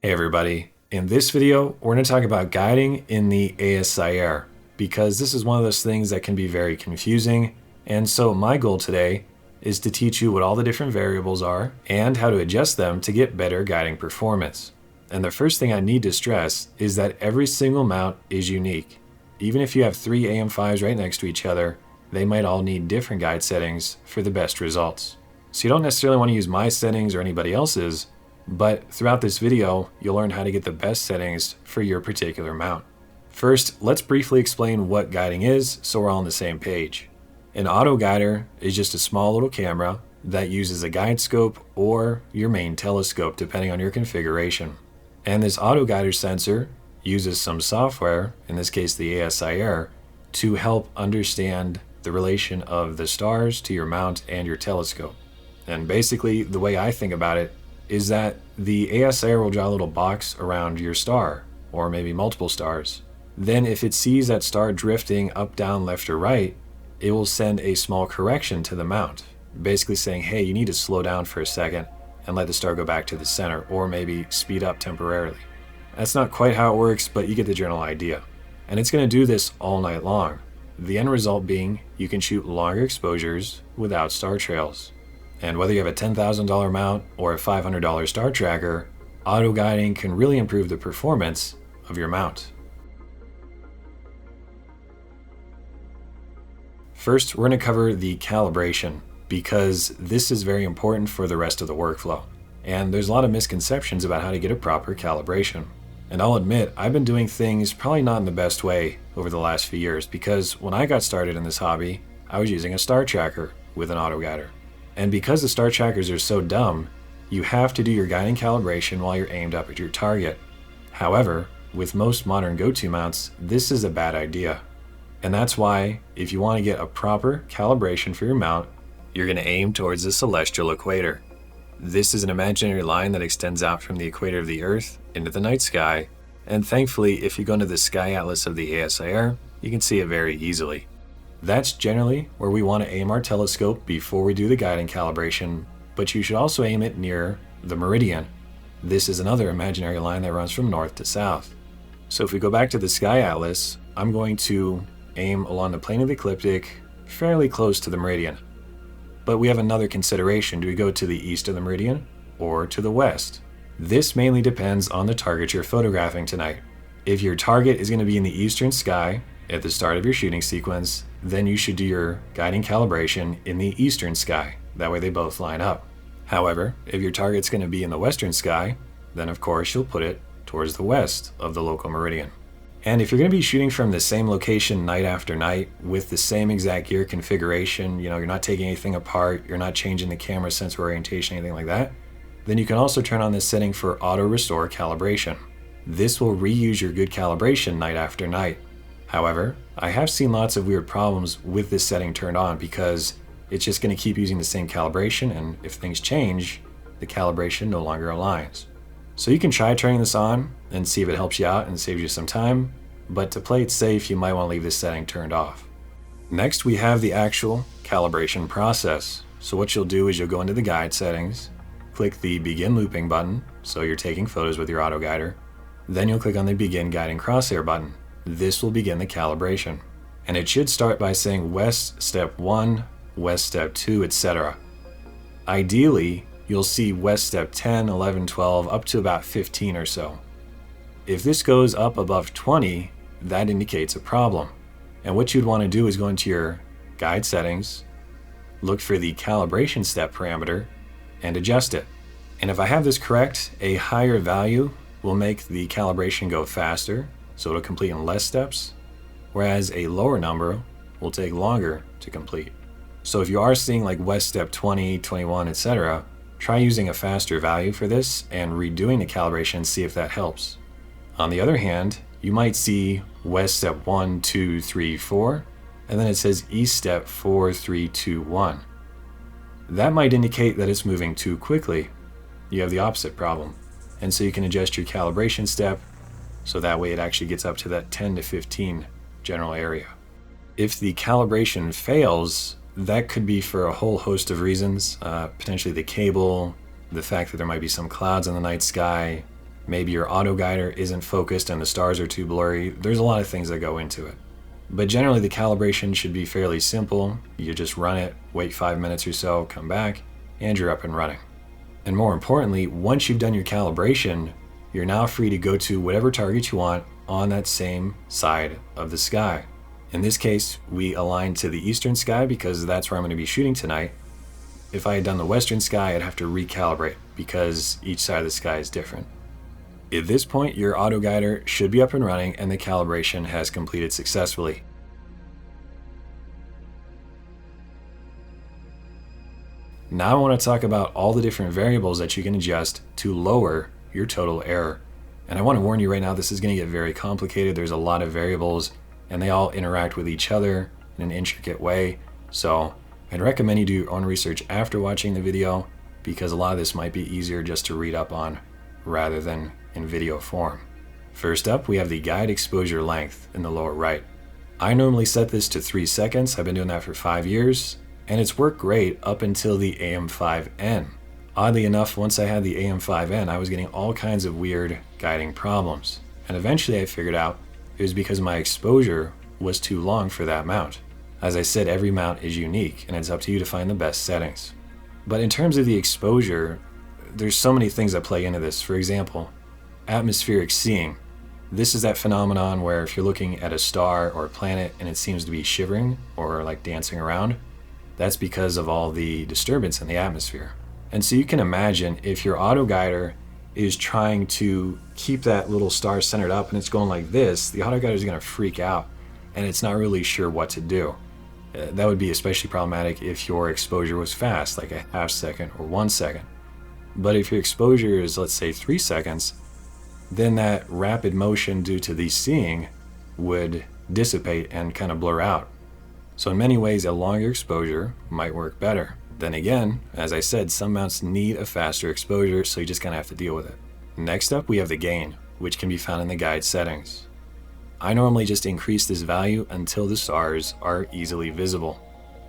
Hey everybody, in this video we're going to talk about guiding in the ASIR because this is one of those things that can be very confusing, and so my goal today is to teach you what all the different variables are and how to adjust them to get better guiding performance. And the first thing I need to stress is that every single mount is unique. Even if you have 3 AM5s right next to each other, they might all need different guide settings for the best results. So you don't necessarily want to use my settings or anybody else's, but throughout this video, you'll learn how to get the best settings for your particular mount. First, let's briefly explain what guiding is so we're all on the same page. An auto guider is just a small little camera that uses a guide scope or your main telescope depending on your configuration. And this auto guider sensor uses some software, in this case the ASIR, to help understand the relation of the stars to your mount and your telescope. And basically, the way I think about it is that the ASIR will draw a little box around your star, or maybe multiple stars. Then if it sees that star drifting up, down, left, or right, it will send a small correction to the mount, basically saying, hey, you need to slow down for a second and let the star go back to the center, or maybe speed up temporarily. That's not quite how it works, but you get the general idea. And it's going to do this all night long. The end result being you can shoot longer exposures without star trails. And whether you have a $10,000 mount or a $500 star tracker, auto guiding can really improve the performance of your mount. First, we're going to cover the calibration because this is very important for the rest of the workflow. And there's a lot of misconceptions about how to get a proper calibration. And I'll admit, I've been doing things probably not in the best way over the last few years because when I got started in this hobby, I was using a star tracker with an auto guider. And because the star trackers are so dumb, you have to do your guiding calibration while you're aimed up at your target. However, with most modern go-to mounts, this is a bad idea. And that's why, if you want to get a proper calibration for your mount, you're going to aim towards the celestial equator. This is an imaginary line that extends out from the equator of the Earth into the night sky, and thankfully, if you go into the sky atlas of the ASIR, you can see it very easily. That's generally where we want to aim our telescope before we do the guiding calibration, but you should also aim it near the meridian. This is another imaginary line that runs from north to south. So if we go back to the sky atlas, I'm going to aim along the plane of the ecliptic, fairly close to the meridian. But we have another consideration. Do we go to the east of the meridian or to the west? This mainly depends on the target you're photographing tonight. If your target is going to be in the eastern sky at the start of your shooting sequence, then you should do your guiding calibration in the eastern sky. That way they both line up. However, if your target's going to be in the western sky, then of course you'll put it towards the west of the local meridian. And if you're going to be shooting from the same location night after night with the same exact gear configuration, you're not taking anything apart, you're not changing the camera sensor orientation, anything like that, then you can also turn on this setting for auto restore calibration. This will reuse your good calibration night after night. However, I have seen lots of weird problems with this setting turned on because it's just going to keep using the same calibration, and if things change, the calibration no longer aligns. So you can try turning this on and see if it helps you out and saves you some time, but to play it safe, you might want to leave this setting turned off. Next, we have the actual calibration process. So what you'll do is you'll go into the guide settings, click the begin looping button, so you're taking photos with your auto guider. Then you'll click on the begin guiding crosshair button. This will begin the calibration. And it should start by saying west step 1, west step 2, etc. Ideally, you'll see west step 10, 11, 12, up to about 15 or so. If this goes up above 20, that indicates a problem. And what you'd want to do is go into your guide settings, look for the calibration step parameter, and adjust it. And if I have this correct, a higher value will make the calibration go faster, so it'll complete in less steps, whereas a lower number will take longer to complete. So if you are seeing like west step 20, 21, etc., try using a faster value for this and redoing the calibration and see if that helps. On the other hand, you might see west step 1, 2, 3, 4, and then it says east step 4, 3, 2, 1. That might indicate that it's moving too quickly. You have the opposite problem. And so you can adjust your calibration step so that way it actually gets up to that 10 to 15 general area. If the calibration fails, that could be for a whole host of reasons, potentially the cable, the fact that there might be some clouds in the night sky, Maybe your auto guider isn't focused and the stars are too blurry. There's a lot of things that go into it. But generally the calibration should be fairly simple. You just run it, wait 5 minutes or so, come back, and you're up and running. And more importantly, once you've done your calibration, you're now free to go to whatever target you want on that same side of the sky. In this case, we aligned to the eastern sky because that's where I'm going to be shooting tonight. If I had done the western sky, I'd have to recalibrate because each side of the sky is different. At this point, your auto guider should be up and running and the calibration has completed successfully. Now I want to talk about all the different variables that you can adjust to lower your total error. And I want to warn you right now, this is going to get very complicated. There's a lot of variables and they all interact with each other in an intricate way. So I'd recommend you do your own research after watching the video because a lot of this might be easier just to read up on rather than in video form. First up, we have the guide exposure length in the lower right. I normally set this to 3 seconds. I've been doing that for 5 years and it's worked great up until the AM5N. Oddly enough, once I had the AM5N, I was getting all kinds of weird guiding problems. And eventually I figured out it was because my exposure was too long for that mount. As I said, every mount is unique and it's up to you to find the best settings. But in terms of the exposure, there's so many things that play into this. For example, atmospheric seeing. This is that phenomenon where if you're looking at a star or a planet and it seems to be shivering or like dancing around, that's because of all the disturbance in the atmosphere. And so you can imagine if your auto guider is trying to keep that little star centered up and it's going like this, the auto guider is going to freak out and it's not really sure what to do. That would be especially problematic if your exposure was fast, like a half second or 1 second. But if your exposure is, let's say, 3 seconds, then that rapid motion due to the seeing would dissipate and kind of blur out. So in many ways, a longer exposure might work better. Then again, as I said, some mounts need a faster exposure, so you just kind of have to deal with it. Next up, we have the gain, which can be found in the guide settings. I normally just increase this value until the stars are easily visible.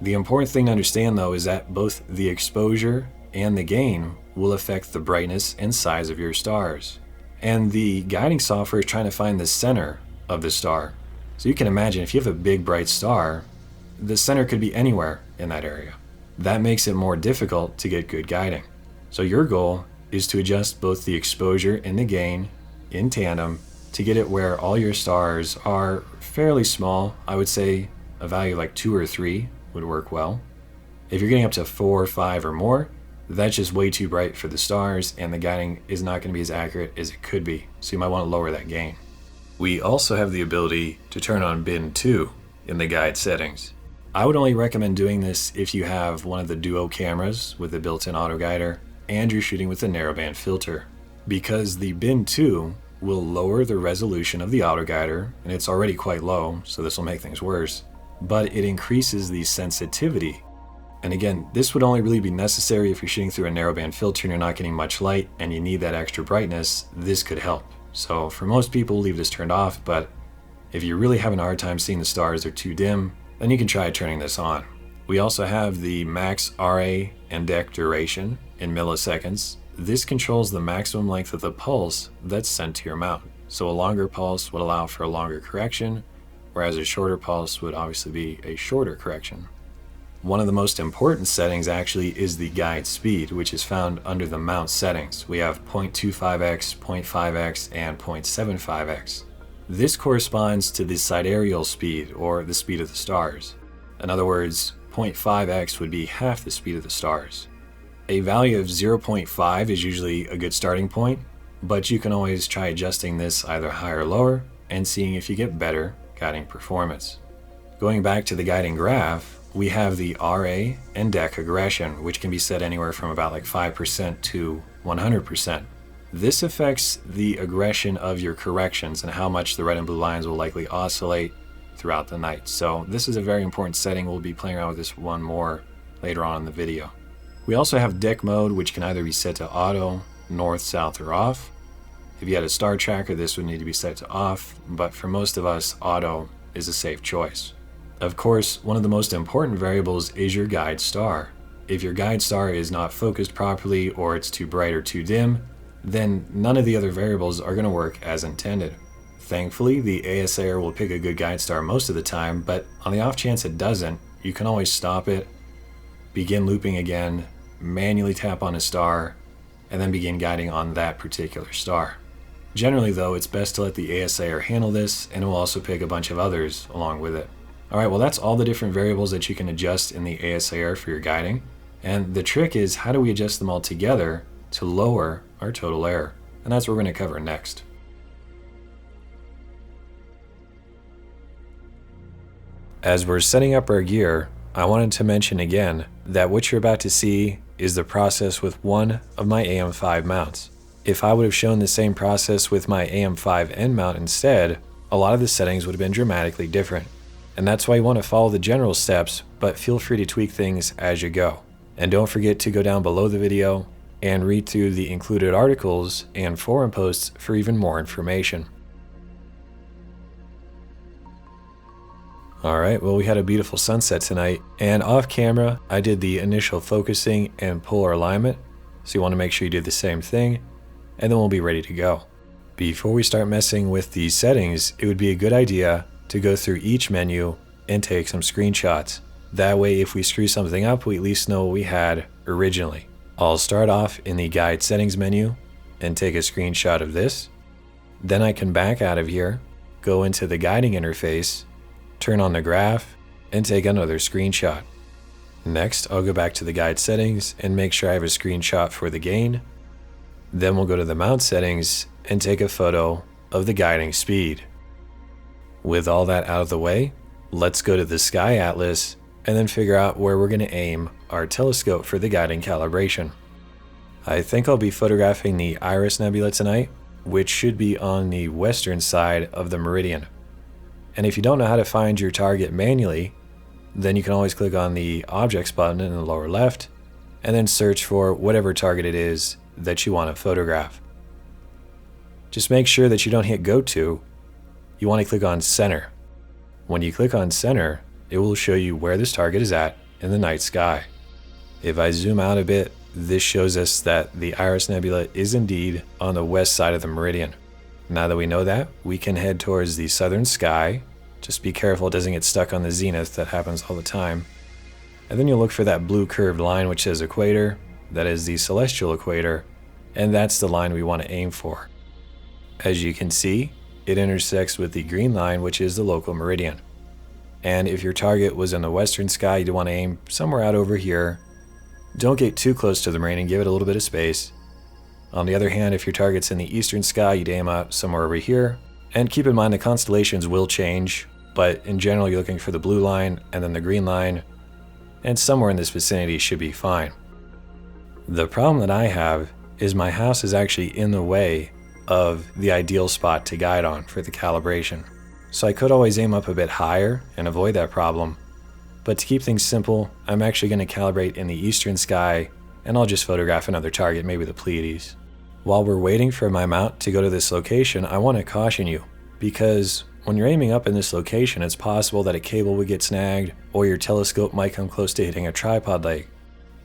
The important thing to understand though is that both the exposure and the gain will affect the brightness and size of your stars. And the guiding software is trying to find the center of the star. So you can imagine if you have a big bright star, the center could be anywhere in that area. That makes it more difficult to get good guiding. So your goal is to adjust both the exposure and the gain in tandem to get it where all your stars are fairly small. I would say a value like 2 or 3 would work well. If you're getting up to 4 or 5 or more, that's just way too bright for the stars and the guiding is not going to be as accurate as it could be. So you might want to lower that gain. We also have the ability to turn on bin 2 in the guide settings. I would only recommend doing this if you have one of the duo cameras with the built-in auto guider and you're shooting with a narrowband filter, because the bin 2 will lower the resolution of the auto guider, and it's already quite low, so this will make things worse, but it increases the sensitivity. And again, this would only really be necessary if you're shooting through a narrowband filter and you're not getting much light and you need that extra brightness. This could help. So for most people, leave this turned off, but if you're really having a hard time seeing the stars, they're too dim, then you can try turning this on. We also have the max RA and DEC duration in milliseconds. This controls the maximum length of the pulse that's sent to your mount. So a longer pulse would allow for a longer correction, whereas a shorter pulse would obviously be a shorter correction. One of the most important settings actually is the guide speed, which is found under the mount settings. We have 0.25x, 0.5x, and 0.75x. This corresponds to the sidereal speed, or the speed of the stars. In other words, 0.5x would be half the speed of the stars. A value of 0.5 is usually a good starting point, but you can always try adjusting this either higher or lower and seeing if you get better guiding performance. Going back to the guiding graph, we have the RA and DEC aggression, which can be set anywhere from about like 5% to 100%. This affects the aggression of your corrections and how much the red and blue lines will likely oscillate throughout the night. So this is a very important setting. We'll be playing around with this one more later on in the video. We also have DEC mode, which can either be set to auto, north, south, or off. If you had a star tracker, this would need to be set to off, but for most of us, auto is a safe choice. Of course, one of the most important variables is your guide star. If your guide star is not focused properly or it's too bright or too dim, then none of the other variables are going to work as intended. Thankfully, the ASAR will pick a good guide star most of the time, but on the off chance it doesn't, you can always stop it, begin looping again, manually tap on a star, and then begin guiding on that particular star. Generally though, it's best to let the ASAR handle this, and it will also pick a bunch of others along with it. Alright, well that's all the different variables that you can adjust in the ASAR for your guiding. And the trick is, how do we adjust them all together to lower our total error? And that's what we're going to cover next. As we're setting up our gear, I wanted to mention again that what you're about to see is the process with one of my AM5 mounts. If I would have shown the same process with my AM5N mount instead, a lot of the settings would have been dramatically different. And that's why you want to follow the general steps, but feel free to tweak things as you go. And don't forget to go down below the video and read through the included articles and forum posts for even more information. Alright, well we had a beautiful sunset tonight, and off camera I did the initial focusing and polar alignment, so you want to make sure you do the same thing, and then we'll be ready to go. Before we start messing with the settings, it would be a good idea to go through each menu and take some screenshots. That way if we screw something up, we at least know what we had originally. I'll start off in the guide settings menu and take a screenshot of this. Then I can back out of here, go into the guiding interface, turn on the graph, and take another screenshot. Next, I'll go back to the guide settings and make sure I have a screenshot for the gain. Then we'll go to the mount settings and take a photo of the guiding speed. With all that out of the way, let's go to the Sky Atlas and then figure out where we're going to aim our telescope for the guiding calibration. I think I'll be photographing the Iris Nebula tonight, which should be on the western side of the meridian. And if you don't know how to find your target manually, then you can always click on the Objects button in the lower left, and then search for whatever target it is that you want to photograph. Just make sure that you don't hit Go To. You want to click on Center. When you click on Center, it will show you where this target is at in the night sky. If I zoom out a bit, this shows us that the Iris Nebula is indeed on the west side of the meridian. Now that we know that, we can head towards the southern sky. Just be careful it doesn't get stuck on the zenith, that happens all the time. And then you'll look for that blue curved line which says equator. That is the celestial equator, and that's the line we want to aim for. As you can see, it intersects with the green line, which is the local meridian. And if your target was in the western sky, you'd want to aim somewhere out over here. Don't get too close to the meridian, give it a little bit of space. On the other hand, if your target's in the eastern sky, you'd aim out somewhere over here. And keep in mind the constellations will change, but in general you're looking for the blue line and then the green line, and somewhere in this vicinity should be fine. The problem that I have is my house is actually in the way of the ideal spot to guide on for the calibration. So I could always aim up a bit higher and avoid that problem. But to keep things simple, I'm actually going to calibrate in the eastern sky, and I'll just photograph another target, maybe the Pleiades. While we're waiting for my mount to go to this location, I want to caution you, because when you're aiming up in this location, it's possible that a cable would get snagged, or your telescope might come close to hitting a tripod leg.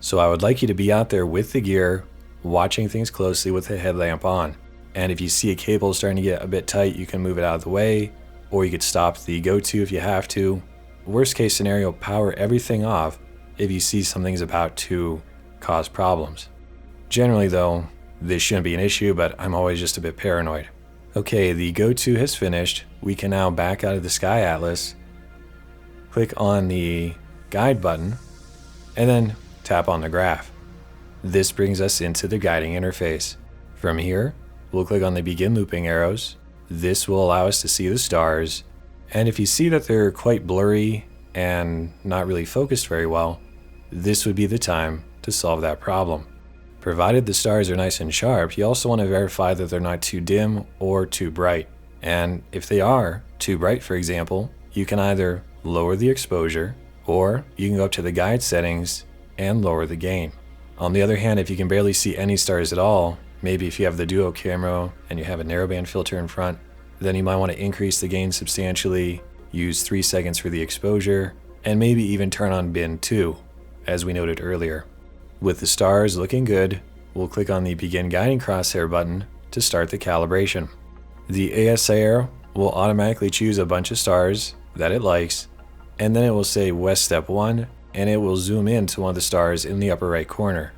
So I would like you to be out there with the gear, watching things closely with the headlamp on. And if you see a cable starting to get a bit tight, you can move it out of the way, or you could stop the Go To if you have to. Worst case scenario, power everything off if you see something's about to cause problems. Generally though, this shouldn't be an issue, but I'm always just a bit paranoid. Okay, the Go To has finished. We can now back out of the Sky Atlas, click on the Guide button, and then tap on the graph. This brings us into the guiding interface. From here, we'll click on the Begin Looping arrows. This will allow us to see the stars, and if you see that they're quite blurry and not really focused very well, this would be the time to solve that problem. Provided the stars are nice and sharp, you also want to verify that they're not too dim or too bright. And if they are too bright, for example, you can either lower the exposure, or you can go up to the guide settings and lower the gain. On the other hand, if you can barely see any stars at all, maybe if you have the duo camera and you have a narrowband filter in front, then you might want to increase the gain substantially, use 3 seconds for the exposure, and maybe even turn on bin 2, as we noted earlier. With the stars looking good, we'll click on the Begin Guiding Crosshair button to start the calibration. The ASA arrow will automatically choose a bunch of stars that it likes, and then it will say West Step 1, and it will zoom in to one of the stars in the upper right corner.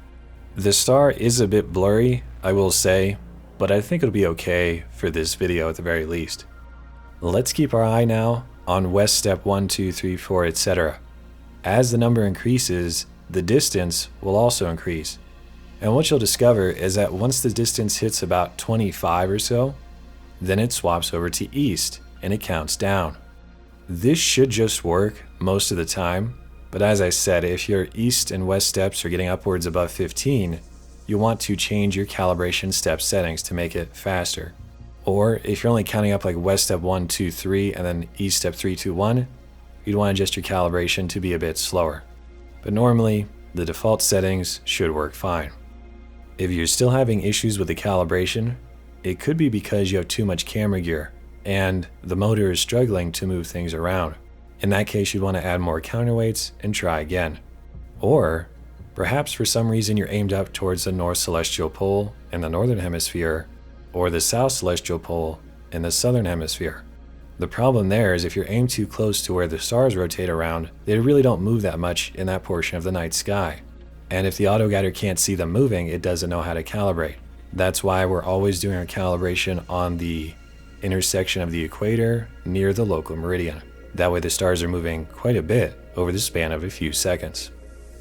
The star is a bit blurry, I will say, but I think it'll be okay for this video at the very least. Let's keep our eye now on West Step 1, 2, 3, 4, etc. As the number increases, the distance will also increase. And what you'll discover is that once the distance hits about 25 or so, then it swaps over to East and it counts down. This should just work most of the time, but as I said, if your East and West steps are getting upwards above 15, you'll want to change your calibration step settings to make it faster. Or if you're only counting up like West Step 1, 2, 3, and then East Step 3, 2, 1, you'd want to adjust your calibration to be a bit slower. But normally, the default settings should work fine. If you're still having issues with the calibration, it could be because you have too much camera gear and the motor is struggling to move things around. In that case, you'd want to add more counterweights and try again. Or perhaps for some reason you're aimed up towards the North Celestial Pole in the Northern Hemisphere or the South Celestial Pole in the Southern Hemisphere. The problem there is if you're aimed too close to where the stars rotate around, they really don't move that much in that portion of the night sky. And if the AutoGuider can't see them moving, it doesn't know how to calibrate. That's why we're always doing our calibration on the intersection of the equator near the local meridian. That way the stars are moving quite a bit over the span of a few seconds.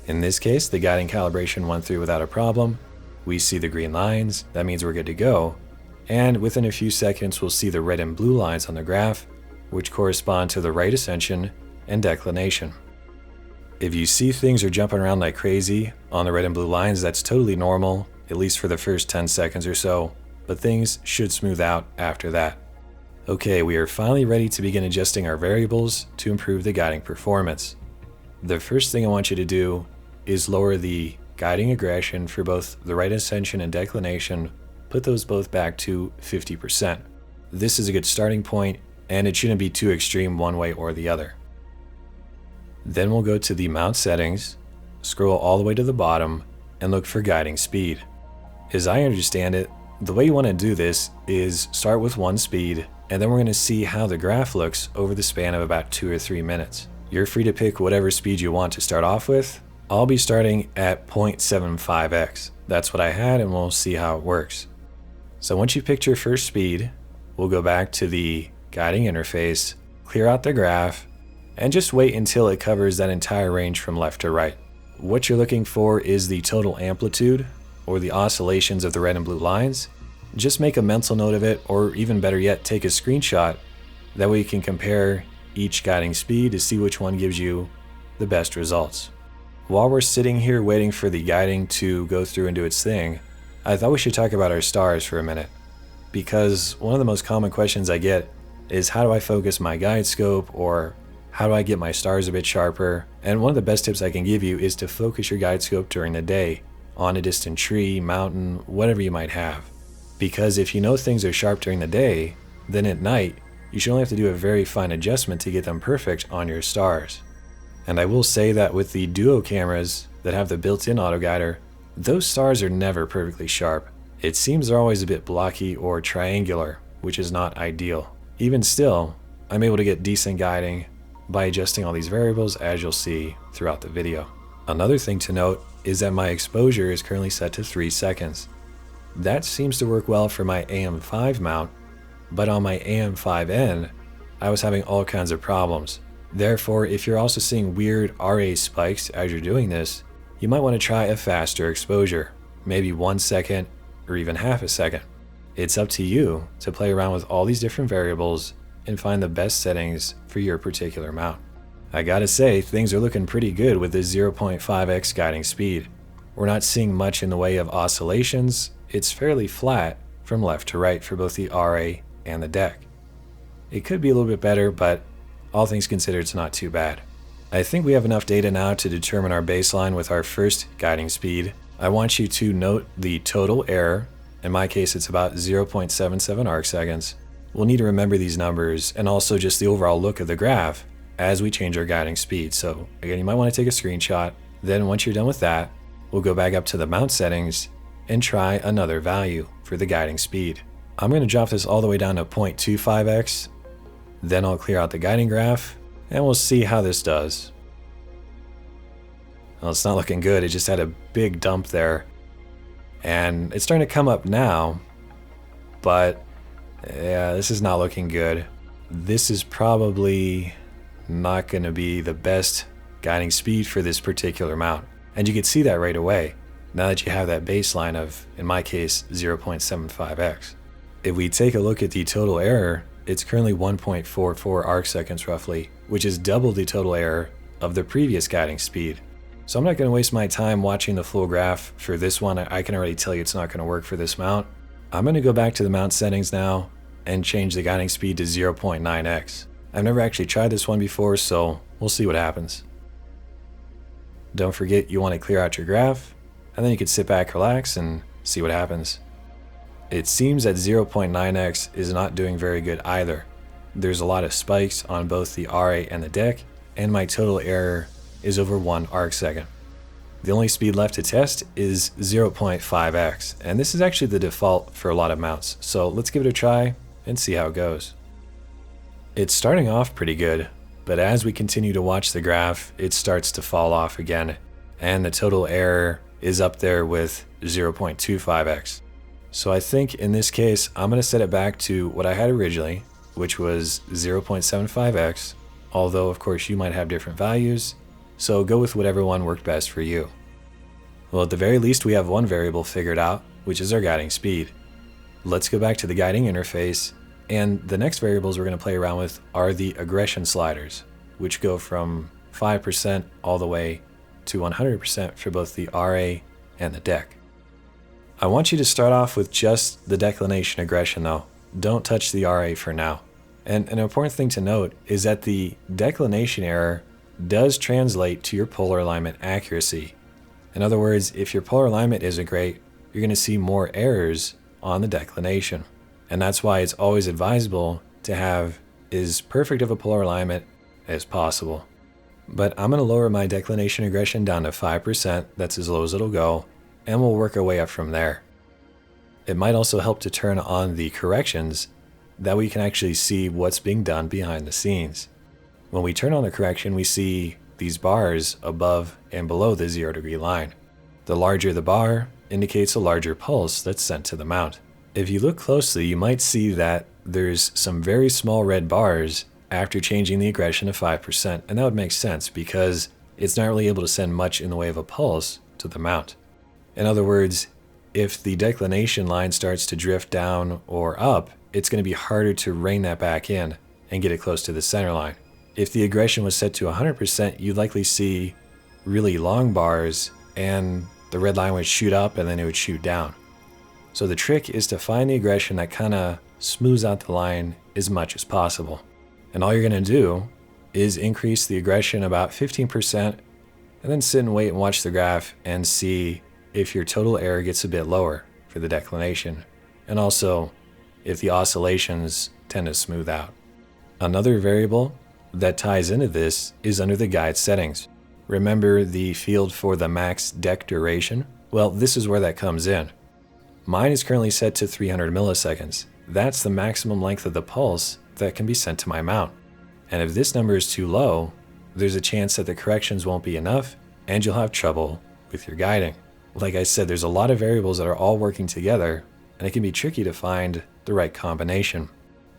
In this case, the guiding calibration went through without a problem. We see the green lines, that means we're good to go. And within a few seconds, we'll see the red and blue lines on the graph, which correspond to the right ascension and declination. If you see things are jumping around like crazy on the red and blue lines, that's totally normal, at least for the first 10 seconds or so, but things should smooth out after that. Okay, we are finally ready to begin adjusting our variables to improve the guiding performance. The first thing I want you to do is lower the guiding aggression for both the right ascension and declination, put those both back to 50%. This is a good starting point, and it shouldn't be too extreme one way or the other. Then we'll go to the mount settings, scroll all the way to the bottom, and look for guiding speed. As I understand it, the way you want to do this is start with one speed, and then we're going to see how the graph looks over the span of about 2 or 3 minutes. You're free to pick whatever speed you want to start off with. I'll be starting at 0.75x. That's what I had, and we'll see how it works. So once you picked your first speed, we'll go back to the guiding interface, clear out the graph, and just wait until it covers that entire range from left to right. What you're looking for is the total amplitude, or the oscillations of the red and blue lines. Just make a mental note of it, or even better yet, take a screenshot. That way you can compare each guiding speed to see which one gives you the best results. While we're sitting here waiting for the guiding to go through and do its thing, I thought we should talk about our stars for a minute. Because one of the most common questions I get is how do I focus my guide scope, or how do I get my stars a bit sharper? And one of the best tips I can give you is to focus your guide scope during the day on a distant tree, mountain, whatever you might have. Because if you know things are sharp during the day, then at night, you should only have to do a very fine adjustment to get them perfect on your stars. And I will say that with the Duo cameras that have the built-in AutoGuider, those stars are never perfectly sharp. It seems they're always a bit blocky or triangular, which is not ideal. Even still, I'm able to get decent guiding by adjusting all these variables, as you'll see throughout the video. Another thing to note is that my exposure is currently set to 3 seconds. That seems to work well for my AM5 mount, but on my AM5N, I was having all kinds of problems. Therefore, if you're also seeing weird RA spikes as you're doing this, you might want to try a faster exposure, maybe 1 second or even half a second. It's up to you to play around with all these different variables and find the best settings for your particular mount. I gotta say, things are looking pretty good with this 0.5x guiding speed. We're not seeing much in the way of oscillations. It's fairly flat from left to right for both the RA and the deck. It could be a little bit better, but all things considered, it's not too bad. I think we have enough data now to determine our baseline with our first guiding speed. I want you to note the total error. In my case, it's about 0.77 arc seconds. We'll need to remember these numbers and also just the overall look of the graph as we change our guiding speed. So again, you might want to take a screenshot. Then once you're done with that, we'll go back up to the mount settings and try another value for the guiding speed. I'm going to drop this all the way down to 0.25x, then I'll clear out the guiding graph, and we'll see how this does. Well, it's not looking good. It just had a big dump there. And it's starting to come up now, but yeah, this is not looking good. This is probably not going to be the best guiding speed for this particular mount. And you can see that right away, now that you have that baseline of, in my case, 0.75x. If we take a look at the total error, it's currently 1.44 arc seconds roughly, which is double the total error of the previous guiding speed. So I'm not going to waste my time watching the full graph for this one. I can already tell you it's not going to work for this mount. I'm going to go back to the mount settings now and change the guiding speed to 0.9x. I've never actually tried this one before, so we'll see what happens. Don't forget you want to clear out your graph, and then you can sit back, relax, and see what happens. It seems that 0.9x is not doing very good either. There's a lot of spikes on both the RA and the deck, and my total error is over 1 arc second. The only speed left to test is 0.5x, and this is actually the default for a lot of mounts, so let's give it a try and see how it goes. It's starting off pretty good, but as we continue to watch the graph, it starts to fall off again, and the total error is up there with 0.25x. So I think in this case, I'm going to set it back to what I had originally, which was 0.75x, although of course you might have different values, so go with whatever one worked best for you. Well, at the very least we have one variable figured out, which is our guiding speed. Let's go back to the guiding interface, and the next variables we're going to play around with are the aggression sliders, which go from 5% all the way to 100% for both the RA and the deck. I want you to start off with just the declination aggression though. Don't touch the RA for now. And an important thing to note is that the declination error does translate to your polar alignment accuracy. In other words, if your polar alignment isn't great, you're going to see more errors on the declination. And that's why it's always advisable to have as perfect of a polar alignment as possible. But I'm going to lower my declination aggression down to 5%, that's as low as it'll go, and we'll work our way up from there. It might also help to turn on the corrections, that we can actually see what's being done behind the scenes. When we turn on the correction, we see these bars above and below the 0 degree line. The larger the bar indicates a larger pulse that's sent to the mount. If you look closely, you might see that there's some very small red bars after changing the aggression to 5%, and that would make sense because it's not really able to send much in the way of a pulse to the mount. In other words, if the declination line starts to drift down or up, it's going to be harder to rein that back in and get it close to the center line. If the aggression was set to 100%, you'd likely see really long bars and the red line would shoot up and then it would shoot down. So the trick is to find the aggression that kind of smooths out the line as much as possible. And all you're going to do is increase the aggression about 15% and then sit and wait and watch the graph and see if your total error gets a bit lower for the declination, and also if the oscillations tend to smooth out. Another variable that ties into this is under the guide settings. Remember the field for the max deck duration? Well, this is where that comes in. Mine is currently set to 300 milliseconds. That's the maximum length of the pulse that can be sent to my mount. And if this number is too low, there's a chance that the corrections won't be enough and you'll have trouble with your guiding. Like I said, there's a lot of variables that are all working together, and it can be tricky to find the right combination.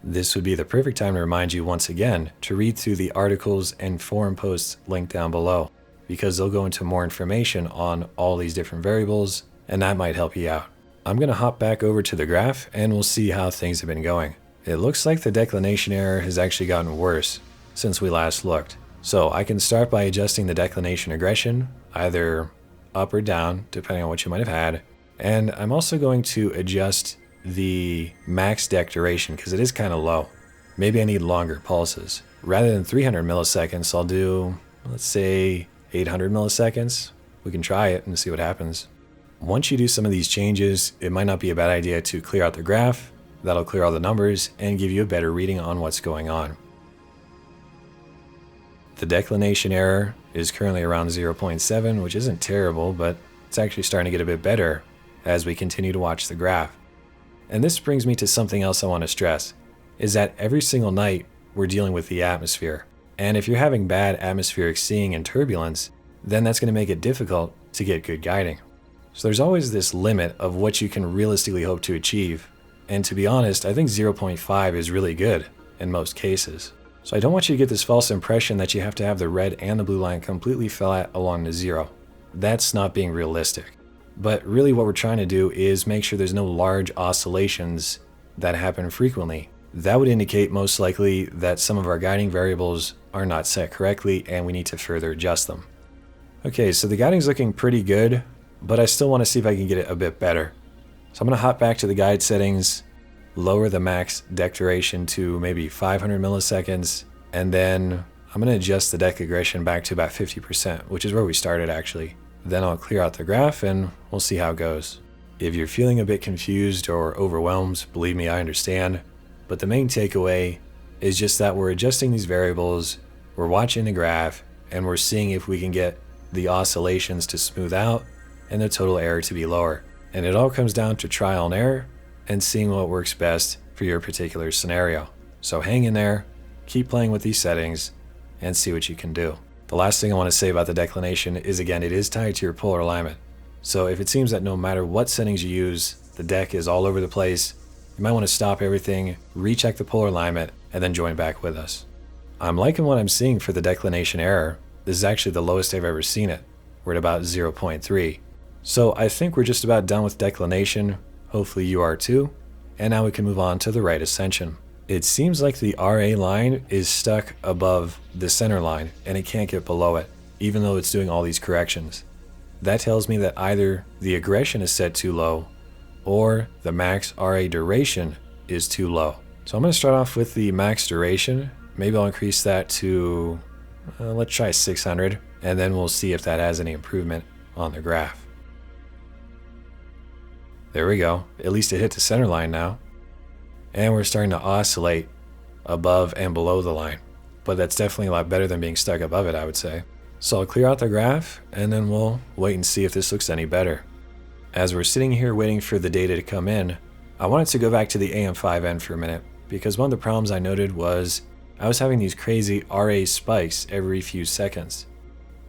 This would be the perfect time to remind you once again to read through the articles and forum posts linked down below, because they'll go into more information on all these different variables, and that might help you out. I'm going to hop back over to the graph and we'll see how things have been going. It looks like the declination error has actually gotten worse since we last looked. So I can start by adjusting the declination aggression, either up or down, depending on what you might have had. And I'm also going to adjust the max deck duration because it is kind of low. Maybe I need longer pulses. Rather than 300 milliseconds, I'll do, let's say, 800 milliseconds. We can try it and see what happens. Once you do some of these changes, it might not be a bad idea to clear out the graph. That'll clear all the numbers and give you a better reading on what's going on. The declination error is currently around 0.7, which isn't terrible, but it's actually starting to get a bit better as we continue to watch the graph. And this brings me to something else I want to stress, is that every single night we're dealing with the atmosphere. And if you're having bad atmospheric seeing and turbulence, then that's going to make it difficult to get good guiding. So there's always this limit of what you can realistically hope to achieve. And to be honest, I think 0.5 is really good in most cases. So I don't want you to get this false impression that you have to have the red and the blue line completely flat along the zero. That's not being realistic. But really what we're trying to do is make sure there's no large oscillations that happen frequently. That would indicate most likely that some of our guiding variables are not set correctly and we need to further adjust them. Okay, so the guiding's looking pretty good, but I still want to see if I can get it a bit better. So I'm going to hop back to the guide settings, lower the max deck duration to maybe 500 milliseconds, and then I'm going to adjust the deck aggression back to about 50%, which is where we started actually. Then I'll clear out the graph and we'll see how it goes. If you're feeling a bit confused or overwhelmed, believe me, I understand. But the main takeaway is just that we're adjusting these variables, we're watching the graph, and we're seeing if we can get the oscillations to smooth out and the total error to be lower. And it all comes down to trial and error and seeing what works best for your particular scenario. So hang in there, keep playing with these settings, and see what you can do. The last thing I want to say about the declination is, again, it is tied to your polar alignment. So if it seems that no matter what settings you use, the deck is all over the place, you might want to stop everything, recheck the polar alignment, and then join back with us. I'm liking what I'm seeing for the declination error. This is actually the lowest I've ever seen it. We're at about 0.3. So I think we're just about done with declination. Hopefully you are too. And now we can move on to the right ascension. It seems like the RA line is stuck above the center line and it can't get below it, even though it's doing all these corrections. That tells me that either the aggression is set too low or the max RA duration is too low. So I'm going to start off with the max duration. Maybe I'll increase that to, let's try 600, and then we'll see if that has any improvement on the graph. There we go. At least it hit the center line now. And we're starting to oscillate above and below the line. But that's definitely a lot better than being stuck above it, I would say. So I'll clear out the graph, and then we'll wait and see if this looks any better. As we're sitting here waiting for the data to come in, I wanted to go back to the AM5N for a minute, because one of the problems I noted was I was having these crazy RA spikes every few seconds.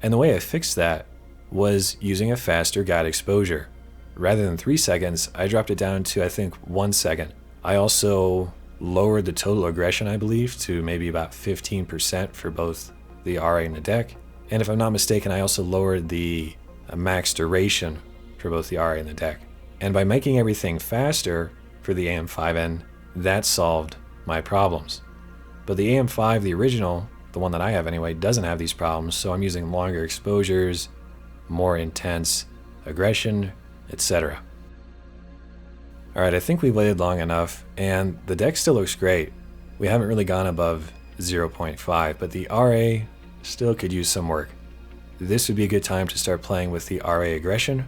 And the way I fixed that was using a faster guide exposure. Rather than 3 seconds, I dropped it down to, I think, 1 second. I also lowered the total aggression, I believe, to maybe about 15% for both the RA and the deck. And if I'm not mistaken, I also lowered the max duration for both the RA and the deck. And by making everything faster for the AM5N, that solved my problems. But the AM5, the original, the one that I have anyway, doesn't have these problems, so I'm using longer exposures, more intense aggression, etc. Alright, I think we've waited long enough, and the deck still looks great. We haven't really gone above 0.5, but the RA still could use some work. This would be a good time to start playing with the RA aggression.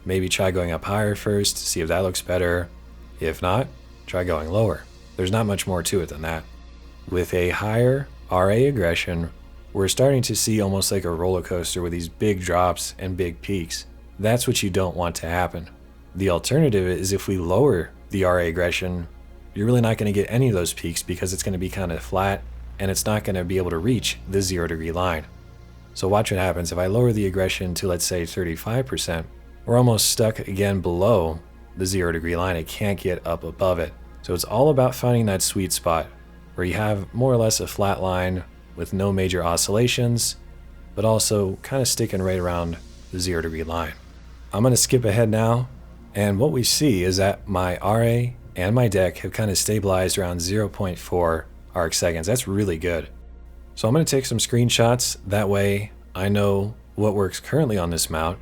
Maybe try going up higher first, see if that looks better. If not, try going lower. There's not much more to it than that. With a higher RA aggression, we're starting to see almost like a roller coaster with these big drops and big peaks. That's what you don't want to happen. The alternative is if we lower the RA aggression, you're really not going to get any of those peaks because it's going to be kind of flat and it's not going to be able to reach the 0 degree line. So watch what happens. If I lower the aggression to, let's say, 35%, we're almost stuck again below the 0 degree line. It can't get up above it. So it's all about finding that sweet spot where you have more or less a flat line with no major oscillations, but also kind of sticking right around the 0 degree line. I'm going to skip ahead now, and what we see is that my RA and my deck have kind of stabilized around 0.4 arc seconds. That's really good. So I'm going to take some screenshots. That way I know what works currently on this mount.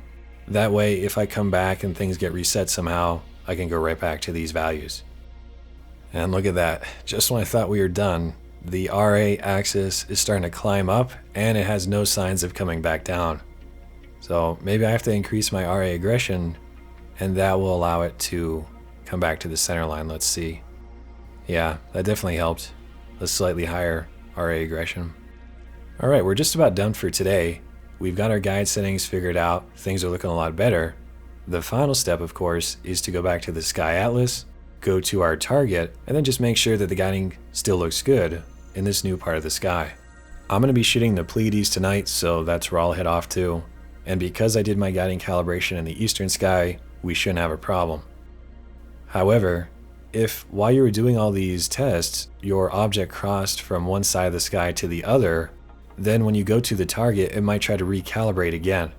That way if I come back and things get reset somehow, I can go right back to these values. And look at that. Just when I thought we were done, the RA axis is starting to climb up and it has no signs of coming back down. So maybe I have to increase my RA aggression and that will allow it to come back to the center line. Let's see. Yeah, that definitely helped. A slightly higher RA aggression. Alright, we're just about done for today. We've got our guide settings figured out. Things are looking a lot better. The final step, of course, is to go back to the Sky Atlas, go to our target, and then just make sure that the guiding still looks good in this new part of the sky. I'm going to be shooting the Pleiades tonight, so that's where I'll head off to. And because I did my guiding calibration in the eastern sky, we shouldn't have a problem. However, if while you were doing all these tests, your object crossed from one side of the sky to the other, then when you go to the target, it might try to recalibrate again.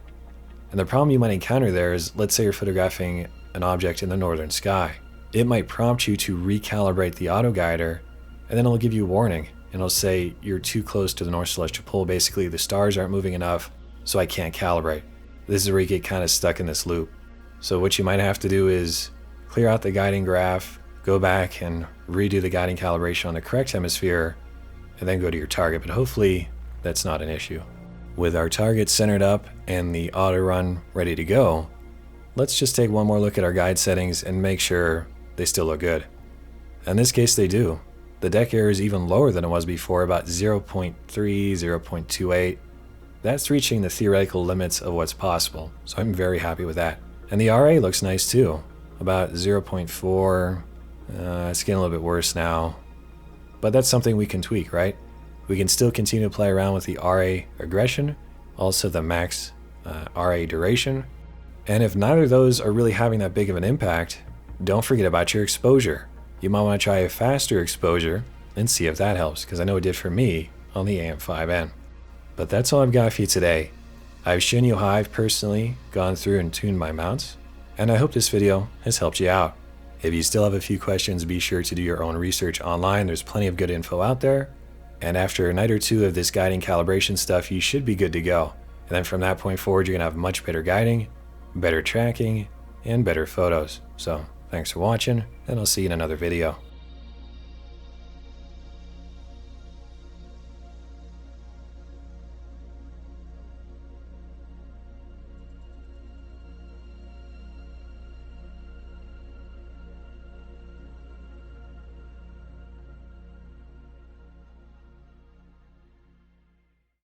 And the problem you might encounter there is, let's say you're photographing an object in the northern sky. It might prompt you to recalibrate the autoguider, and then it'll give you a warning. And it'll say you're too close to the North Celestial Pole. Basically, the stars aren't moving enough, so I can't calibrate. This is where you get kind of stuck in this loop. So what you might have to do is clear out the guiding graph, go back and redo the guiding calibration on the correct hemisphere, and then go to your target. But hopefully that's not an issue. With our target centered up and the auto run ready to go, let's just take one more look at our guide settings and make sure they still look good. In this case, they do. The deck error is even lower than it was before, about 0.3, 0.28. That's reaching the theoretical limits of what's possible, so I'm very happy with that. And the RA looks nice too, about 0.4. It's getting a little bit worse now, but that's something we can tweak, right? We can still continue to play around with the RA aggression, also the max RA duration. And if neither of those are really having that big of an impact, don't forget about your exposure. You might want to try a faster exposure and see if that helps, because I know it did for me on the AIM-5N. But that's all I've got for you today. I've shown you how I've personally gone through and tuned my mounts, and I hope this video has helped you out. If you still have a few questions, be sure to do your own research online. There's plenty of good info out there. And after a night or two of this guiding calibration stuff, you should be good to go. And then from that point forward, you're going to have much better guiding, better tracking, and better photos. So thanks for watching, and I'll see you in another video.